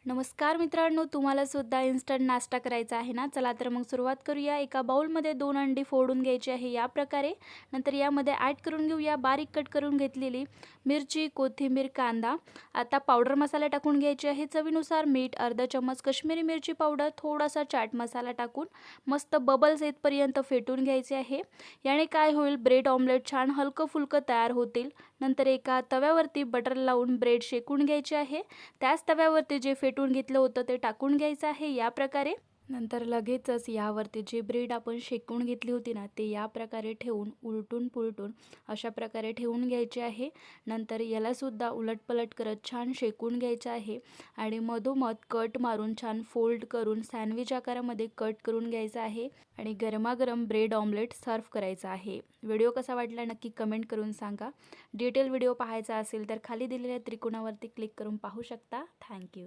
नमस्कार मित्रांनो, तुम्हाला सुद्धा इन्स्टंट नाश्ता करायचा आहे ना? चला तर मग सुरुवात करूया। एका बाउलमध्ये 2 अंडी फोडून घ्यायची आहे या प्रकारे। नंतर यामध्ये ॲड करून घेऊया बारीक कट करून घेतलेली मिरची, कोथिंबीर, कांदा। आता पावडर मसाला टाकून घ्यायचे आहे, चवीनुसार मीठ, अर्धा चम्मच कश्मीरी मिरची पावडर, थोडासा चाट मसाला टाकून मस्त बबल्स येतपर्यंत फेटून घ्यायचे आहे। याने काय होईल, ब्रेड ऑमलेट छान हलकं-फुलकं तयार होतील। नंतर एका तव्यावरती बटर लावून ब्रेड शेकून घ्यायचे आहे। त्याच तव्यावरती जे फेटून घेतलं होतं ते टाकून घ्यायचं आहे या प्रकारे। नंतर लगेचच यावरती जी ब्रेड आपण शेकून घेतली होती ना, ते या प्रकारे ठेवून उलटून-पुलटून अशा प्रकारे ठेवून घ्यायचे आहे। नंतर यालासुद्धा उलटपलट करत छान शेकून घ्यायचं आहे आणि मधोमध कट मारून छान फोल्ड करून सँडविच आकारामध्ये कट करून घ्यायचं आहे आणि गरमागरम ब्रेड ऑमलेट सर्व्ह करायचा आहे। व्हिडिओ कसा वाटला नक्की कमेंट करून सांगा। डिटेल व्हिडिओ पाहायचा असेल तर खाली दिलेल्या त्रिकोणावरती क्लिक करून पाहू शकता। थँक्यू।